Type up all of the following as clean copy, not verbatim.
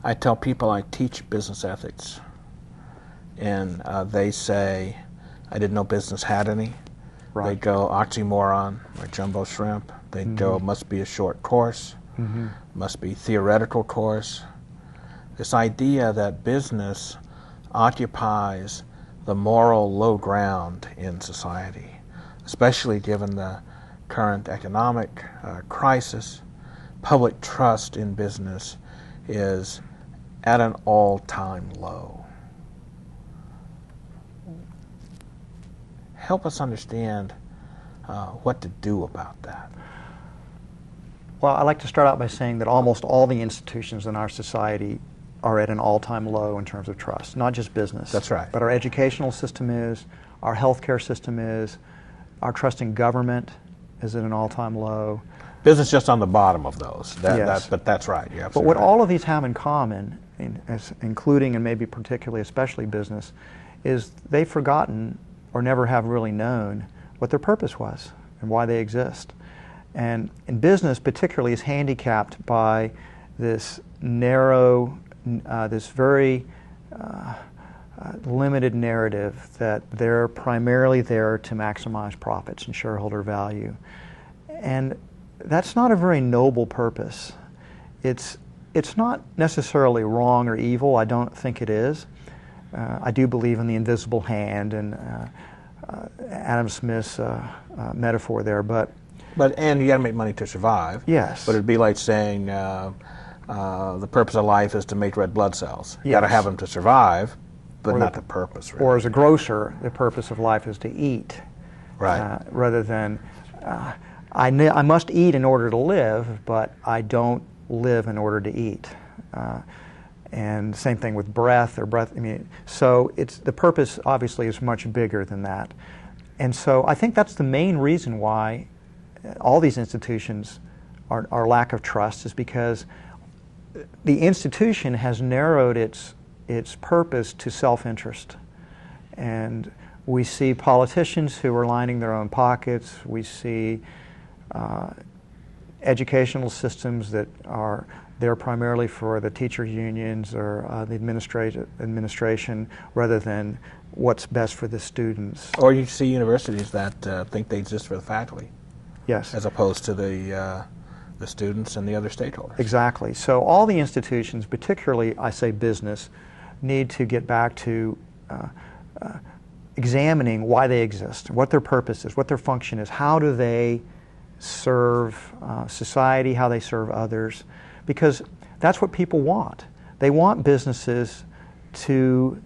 I tell people I teach business ethics, and they say, I didn't know business had any. Right. They go oxymoron or jumbo shrimp. They go must be a short course, must be theoretical course. This idea that business occupies the moral low ground in society, especially given the current economic crisis. Public trust in business is at an all-time low. Help us understand what to do about that. Well, I'd like to start out by saying that almost all the institutions in our society are at an all-time low in terms of trust, not just business. That's right. But our educational system is, our healthcare system is, our trust in government is at an all-time low. Business just on the bottom of those. Yes. But that's right. You're But what right. all of these have in common, including and maybe particularly especially business, is they've forgotten or never have really known what their purpose was and why they exist. And in business particularly is handicapped by this narrow, this very limited narrative that they're primarily there to maximize profits and shareholder value. And that's not a very noble purpose. It's not necessarily wrong or evil. I don't think it is. I do believe in the invisible hand and Adam Smith's metaphor there, and you got to make money to survive. Yes. But it'd be like saying the purpose of life is to make red blood cells. You Yes. got to have them to survive, but Or not the purpose. Really. Or as a grocer, the purpose of life is to eat, Right. rather than I must eat in order to live, but I don't live in order to eat. And same thing with breath. I mean, so the purpose obviously is much bigger than that. And so I think that's the main reason why all these institutions are lack of trust, is because the institution has narrowed its purpose to self-interest. And we see politicians who are lining their own pockets. We see educational systems that are there primarily for the teacher unions or the administration rather than what's best for the students. Or you see universities that think they exist for the faculty. Yes. As opposed to the students and the other stakeholders. Exactly. So all the institutions, particularly I say business, need to get back to examining why they exist, what their purpose is, what their function is, how do they serve society, how they serve others, because that's what people want. They want businesses to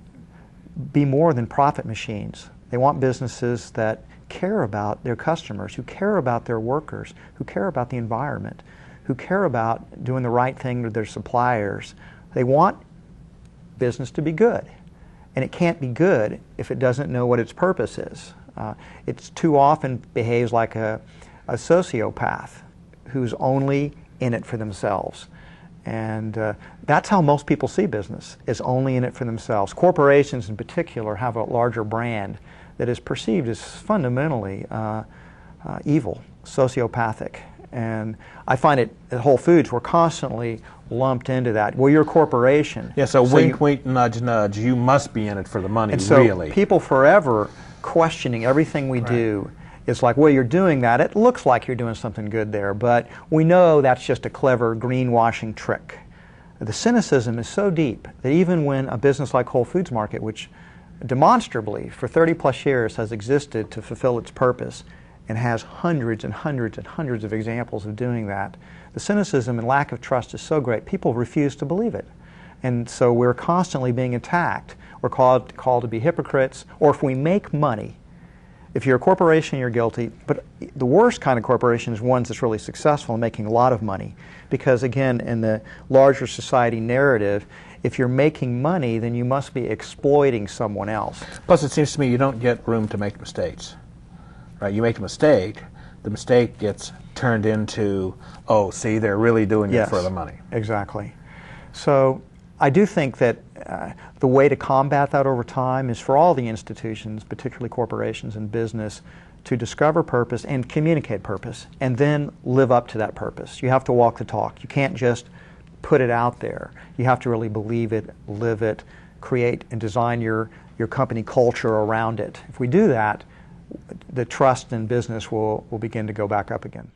be more than profit machines. They want businesses that care about their customers, who care about their workers, who care about the environment, who care about doing the right thing with their suppliers. They want business to be good. And it can't be good if it doesn't know what its purpose is. It too often behaves like a sociopath who's only in it for themselves. And that's how most people see business, is only in it for themselves. Corporations in particular have a larger brand that is perceived as fundamentally evil, sociopathic. And I find it at Whole Foods, we're constantly lumped into that. Well, you're a corporation. Yeah, so wink, wink, nudge, nudge, you must be in it for the money, and so really. People forever questioning everything we do. It's like, well, you're doing that. It looks like you're doing something good there, but we know that's just a clever greenwashing trick. The cynicism is so deep that even when a business like Whole Foods Market, which demonstrably for 30 plus years has existed to fulfill its purpose and has hundreds and hundreds and hundreds of examples of doing that, the cynicism and lack of trust is so great, people refuse to believe it. And so we're constantly being attacked. We're called to be hypocrites, or if we make money. If you're a corporation, you're guilty, but the worst kind of corporation is one that's really successful and making a lot of money. Because again, in the larger society narrative, if you're making money, then you must be exploiting someone else. Plus, it seems to me you don't get room to make mistakes. Right? You make a mistake, the mistake gets turned into, oh, see, they're really doing it for the money. Exactly. So I do think that the way to combat that over time is for all the institutions, particularly corporations and business, to discover purpose and communicate purpose, and then live up to that purpose. You have to walk the talk. You can't just put it out there. You have to really believe it, live it, create and design your company culture around it. If we do that, the trust in business will begin to go back up again.